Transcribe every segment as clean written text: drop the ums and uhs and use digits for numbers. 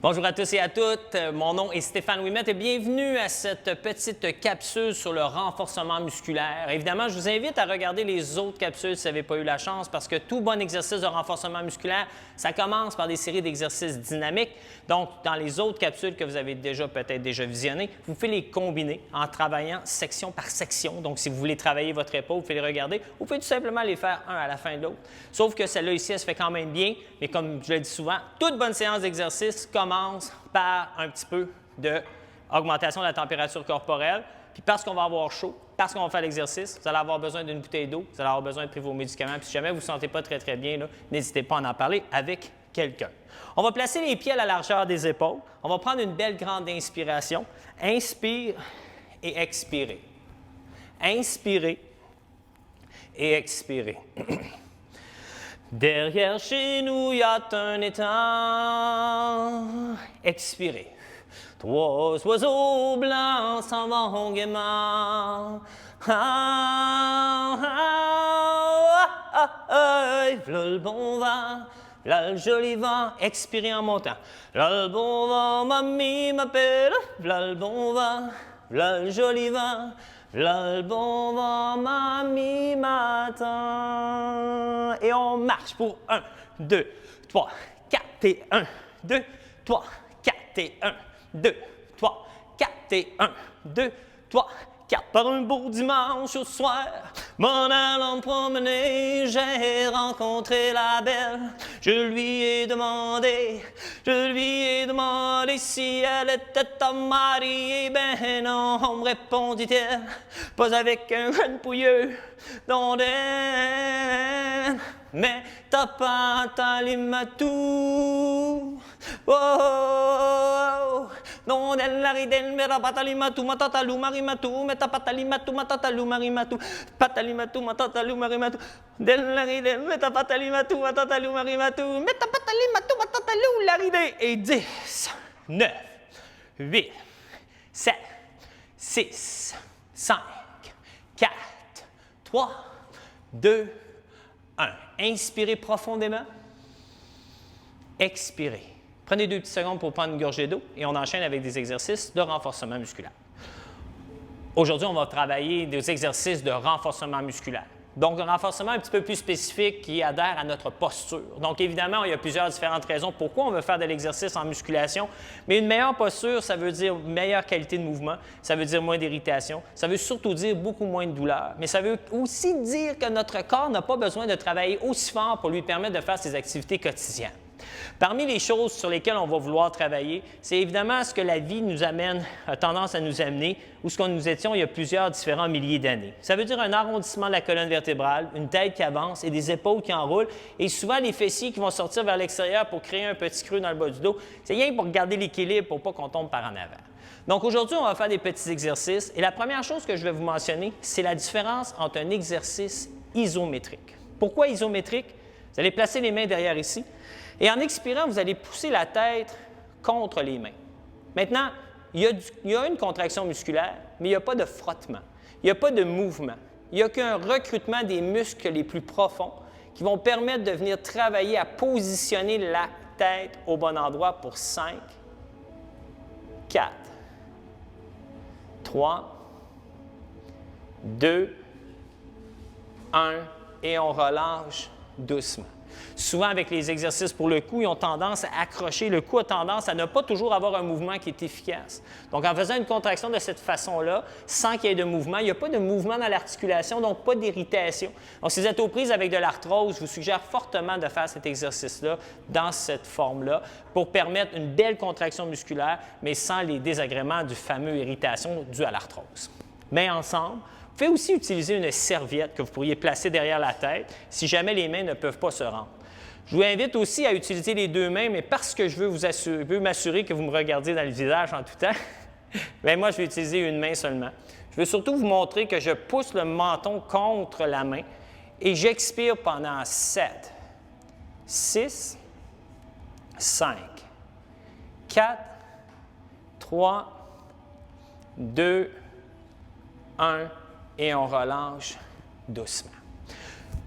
Bonjour à tous et à toutes, mon nom est Stéphane Ouimet et bienvenue à cette petite capsule sur le renforcement musculaire. Évidemment, je vous invite à regarder les autres capsules si vous n'avez pas eu la chance parce que tout bon exercice de renforcement musculaire, ça commence par des séries d'exercices dynamiques. Donc, dans les autres capsules que vous avez peut-être déjà visionnées, vous pouvez les combiner en travaillant section par section. Donc, si vous voulez travailler votre épaule, vous pouvez les regarder. Vous pouvez tout simplement les faire un à la fin de l'autre. Sauf que celle-là ici, elle se fait quand même bien, mais comme je le dis souvent, toute bonne séance d'exercice commence par un petit peu d'augmentation de la température corporelle. Puis parce qu'on va avoir chaud, parce qu'on va faire l'exercice, vous allez avoir besoin d'une bouteille d'eau, vous allez avoir besoin de prendre vos médicaments. Puis si jamais vous ne vous sentez pas très bien, n'hésitez pas à en parler avec quelqu'un. On va placer les pieds à la largeur des épaules. On va prendre une belle grande inspiration. Inspire et expirez. Inspirez et expirez. Derrière chez nous, y a un étang. Expirez. Trois oiseaux blancs s'en vont gaiement. V'là le bon vent, v'là le joli vent. Expirez en montant. V'là le bon vent, mamie m'appelle. V'là le bon vent, v'là le joli vent. V'là le bon vent, mamie m'attend. Et on marche pour 1, 2, 3, 4 et 1, 2, 3, 4 et 1, 2, 3, 4 et 1, 2, 3, 4. Par un beau dimanche au soir, m'en allant me promener, j'ai rencontré la belle. Je lui ai demandé si elle était à marier. Ben non, me répondit-elle, pas avec un jeune pouilleux d'ondaine. Mais t'as pas talimatou. Oh, oh, oh. Non, elle la ridelle, mais t'as pas talimatou, ma tatalou, marimatou, mais t'as pas talimatou, ma tatalou, marimatou, patalimatou, ma tatalou, marimatou. D'elle la ridelle, mais t'as pas talimatou, ma tatalou, marimatou, mais t'as pas talimatou, ma tatalou, la ridelle. Et 10, 9, 8, 7, 6, 5, 4, 3, 2, 1. Inspirez profondément. Expirez. Prenez 2 petites secondes pour prendre une gorgée d'eau et on enchaîne avec des exercices de renforcement musculaire. Aujourd'hui, on va travailler des exercices de renforcement musculaire. Donc, un renforcement un petit peu plus spécifique qui adhère à notre posture. Donc, évidemment, il y a plusieurs différentes raisons pourquoi on veut faire de l'exercice en musculation. Mais une meilleure posture, ça veut dire une meilleure qualité de mouvement, ça veut dire moins d'irritation, ça veut surtout dire beaucoup moins de douleur. Mais ça veut aussi dire que notre corps n'a pas besoin de travailler aussi fort pour lui permettre de faire ses activités quotidiennes. Parmi les choses sur lesquelles on va vouloir travailler, c'est évidemment ce que la vie nous amène, a tendance à nous amener, où ce qu'on nous étions il y a plusieurs différents milliers d'années. Ça veut dire un arrondissement de la colonne vertébrale, une tête qui avance et des épaules qui enroulent, et souvent les fessiers qui vont sortir vers l'extérieur pour créer un petit creux dans le bas du dos. C'est rien pour garder l'équilibre pour pas qu'on tombe par en avant. Donc aujourd'hui, on va faire des petits exercices, et la première chose que je vais vous mentionner, c'est la différence entre un exercice isométrique. Pourquoi isométrique? Vous allez placer les mains derrière ici. Et en expirant, vous allez pousser la tête contre les mains. Maintenant, il y a une contraction musculaire, mais il n'y a pas de frottement. Il n'y a pas de mouvement. Il n'y a qu'un recrutement des muscles les plus profonds qui vont permettre de venir travailler à positionner la tête au bon endroit pour 5, 4, 3, 2, 1 et on relâche doucement. Souvent, avec les exercices pour le cou, ils ont tendance à accrocher. Le cou a tendance à ne pas toujours avoir un mouvement qui est efficace. Donc, en faisant une contraction de cette façon-là, sans qu'il y ait de mouvement, il n'y a pas de mouvement dans l'articulation, donc pas d'irritation. Donc, si vous êtes aux prises avec de l'arthrose, je vous suggère fortement de faire cet exercice-là dans cette forme-là pour permettre une belle contraction musculaire, mais sans les désagréments du fameux irritation due à l'arthrose. Mais ensemble, vous pouvez aussi utiliser une serviette que vous pourriez placer derrière la tête si jamais les mains ne peuvent pas se rendre. Je vous invite aussi à utiliser les deux mains, mais parce que je veux m'assurer que vous me regardiez dans le visage en tout temps, bien moi, je vais utiliser une main seulement. Je veux surtout vous montrer que je pousse le menton contre la main et j'expire pendant 7, 6, 5, 4, 3, 2, 1 et on relâche doucement.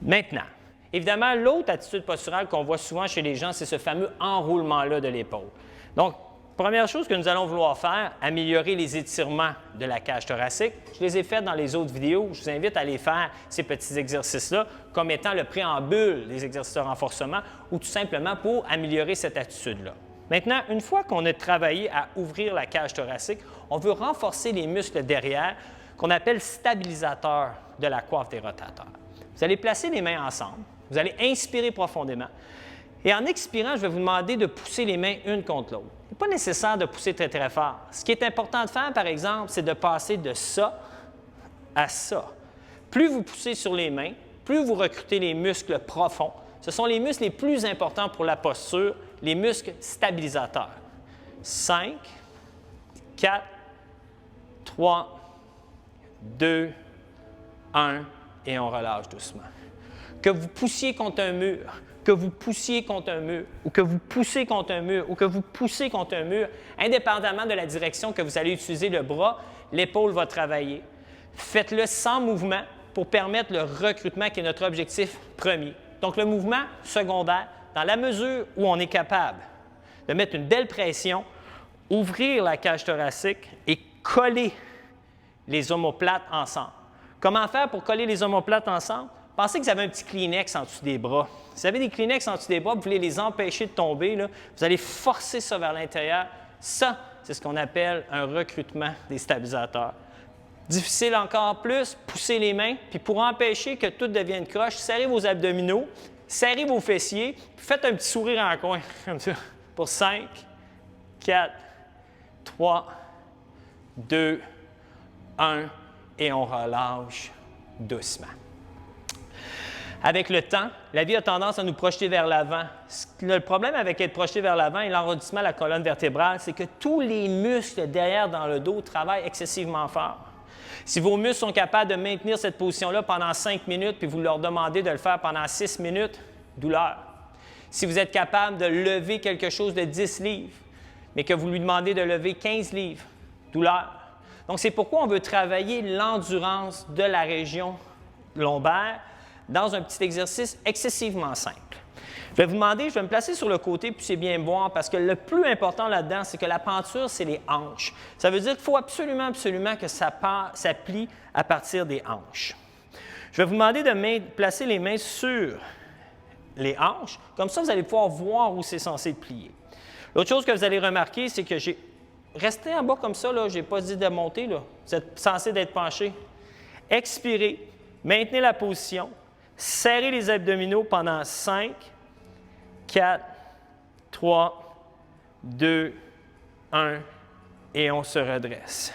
Maintenant, Évidemment, l'autre attitude posturale qu'on voit souvent chez les gens, c'est ce fameux enroulement-là de l'épaule. Donc, première chose que nous allons vouloir faire, améliorer les étirements de la cage thoracique. Je les ai faits dans les autres vidéos. Je vous invite à aller faire ces petits exercices-là comme étant le préambule des exercices de renforcement ou tout simplement pour améliorer cette attitude-là. Maintenant, une fois qu'on a travaillé à ouvrir la cage thoracique, on veut renforcer les muscles derrière qu'on appelle stabilisateurs de la coiffe des rotateurs. Vous allez placer les mains ensemble. Vous allez inspirer profondément. Et en expirant, je vais vous demander de pousser les mains une contre l'autre. Il n'est pas nécessaire de pousser très, très fort. Ce qui est important de faire, par exemple, c'est de passer de ça à ça. Plus vous poussez sur les mains, plus vous recrutez les muscles profonds. Ce sont les muscles les plus importants pour la posture, les muscles stabilisateurs. 5, 4, 3, 2, 1, et on relâche doucement. Que vous poussiez contre un mur, que vous poussiez contre un mur, ou que vous poussez contre un mur, ou que vous poussez contre un mur, indépendamment de la direction que vous allez utiliser le bras, l'épaule va travailler. Faites-le sans mouvement pour permettre le recrutement qui est notre objectif premier. Donc, le mouvement secondaire, dans la mesure où on est capable de mettre une belle pression, ouvrir la cage thoracique et coller les omoplates ensemble. Comment faire pour coller les omoplates ensemble? Pensez que vous avez un petit Kleenex en dessous des bras. Si vous avez des Kleenex en dessous des bras, vous voulez les empêcher de tomber, là, vous allez forcer ça vers l'intérieur. Ça, c'est ce qu'on appelle un recrutement des stabilisateurs. Difficile encore plus, poussez les mains, puis pour empêcher que tout devienne croche, serrez vos abdominaux, serrez vos fessiers, puis faites un petit sourire en coin, comme ça, pour 5, 4, 3, 2, 1, et on relâche doucement. Avec le temps, la vie a tendance à nous projeter vers l'avant. Le problème avec être projeté vers l'avant et l'enrondissement de la colonne vertébrale, c'est que tous les muscles derrière dans le dos travaillent excessivement fort. Si vos muscles sont capables de maintenir cette position-là pendant 5 minutes, puis vous leur demandez de le faire pendant 6 minutes, douleur. Si vous êtes capable de lever quelque chose de 10 livres, mais que vous lui demandez de lever 15 livres, douleur. Donc, c'est pourquoi on veut travailler l'endurance de la région lombaire dans un petit exercice excessivement simple. Je vais vous demander, je vais me placer sur le côté, puis c'est bien voir, parce que le plus important là-dedans, c'est que la penture, c'est les hanches. Ça veut dire qu'il faut absolument, absolument que ça plie à partir des hanches. Je vais vous demander de placer les mains sur les hanches. Comme ça, vous allez pouvoir voir où c'est censé plier. L'autre chose que vous allez remarquer, c'est que j'ai resté en bas comme ça, je n'ai pas dit de monter, là. Vous êtes censé d'être penché. Expirez, maintenez la position, serrez les abdominaux pendant 5, 4, 3, 2, 1, et on se redresse.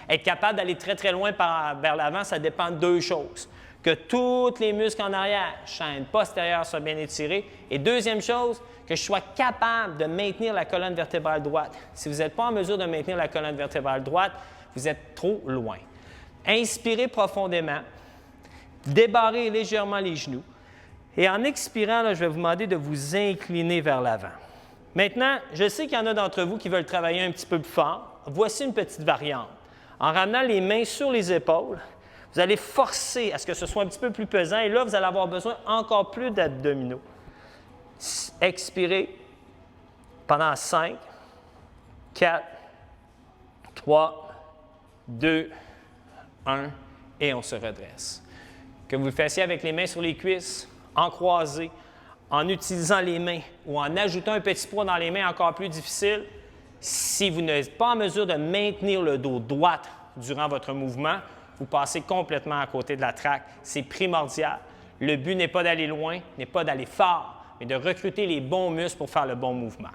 Être capable d'aller très, très loin vers l'avant, ça dépend de deux choses. Que tous les muscles en arrière, chaîne postérieure, soient bien étirés. Et deuxième chose, que je sois capable de maintenir la colonne vertébrale droite. Si vous n'êtes pas en mesure de maintenir la colonne vertébrale droite, vous êtes trop loin. Inspirez profondément, débarrez légèrement les genoux. Et en expirant, là, je vais vous demander de vous incliner vers l'avant. Maintenant, je sais qu'il y en a d'entre vous qui veulent travailler un petit peu plus fort. Voici une petite variante. En ramenant les mains sur les épaules, vous allez forcer à ce que ce soit un petit peu plus pesant et là, vous allez avoir besoin encore plus d'abdominaux. Expirez pendant 5, 4, 3, 2, 1 et on se redresse. Que vous le fassiez avec les mains sur les cuisses, en croisé, en utilisant les mains ou en ajoutant un petit poids dans les mains encore plus difficile, si vous n'êtes pas en mesure de maintenir le dos droit durant votre mouvement, vous passez complètement à côté de la traque. C'est primordial. Le but n'est pas d'aller loin, n'est pas d'aller fort, mais de recruter les bons muscles pour faire le bon mouvement.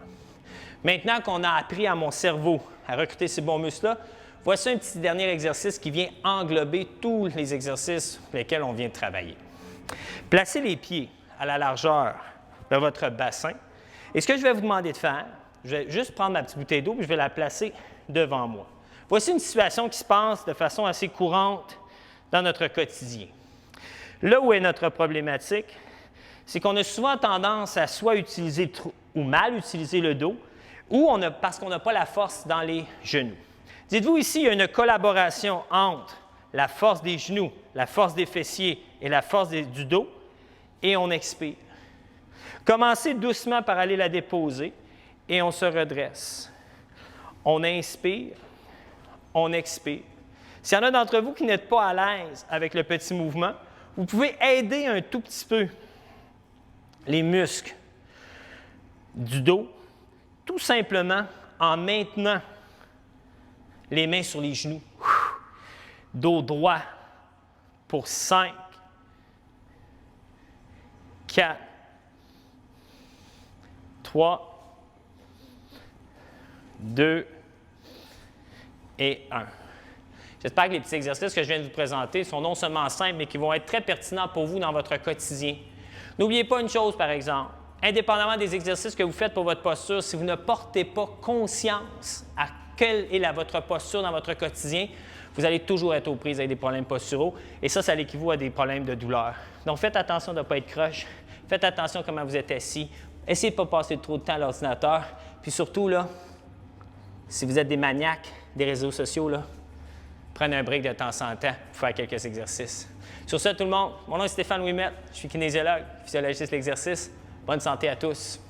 Maintenant qu'on a appris à mon cerveau à recruter ces bons muscles-là, voici un petit dernier exercice qui vient englober tous les exercices sur lesquels on vient de travailler. Placez les pieds à la largeur de votre bassin. Et ce que je vais vous demander de faire, je vais juste prendre ma petite bouteille d'eau et je vais la placer devant moi. Voici une situation qui se passe de façon assez courante dans notre quotidien. Là où est notre problématique, c'est qu'on a souvent tendance à soit utiliser ou mal utiliser le dos, ou parce qu'on n'a pas la force dans les genoux. Dites-vous ici, il y a une collaboration entre la force des genoux, la force des fessiers et la force du dos. et on expire. Commencez doucement par aller la déposer et on se redresse. On inspire, on expire. S'il y en a d'entre vous qui n'êtes pas à l'aise avec le petit mouvement, vous pouvez aider un tout petit peu les muscles du dos, tout simplement en maintenant les mains sur les genoux. Dos droit pour 5, 4, 3, 2 et 1. J'espère que les petits exercices que je viens de vous présenter sont non seulement simples, mais qui vont être très pertinents pour vous dans votre quotidien. N'oubliez pas une chose, par exemple. Indépendamment des exercices que vous faites pour votre posture, si vous ne portez pas conscience à quelle est votre posture dans votre quotidien, vous allez toujours être aux prises avec des problèmes posturaux. Et ça l'équivaut à des problèmes de douleur. Donc, faites attention de ne pas être croche. Faites attention à comment vous êtes assis. Essayez de ne pas passer trop de temps à l'ordinateur. Puis surtout, là, si vous êtes des maniaques des réseaux sociaux, là, prenez un break de temps en temps pour faire quelques exercices. Sur ce, tout le monde, mon nom est Stéphane Ouimet. Je suis kinésiologue, physiologiste de l'exercice. Bonne santé à tous.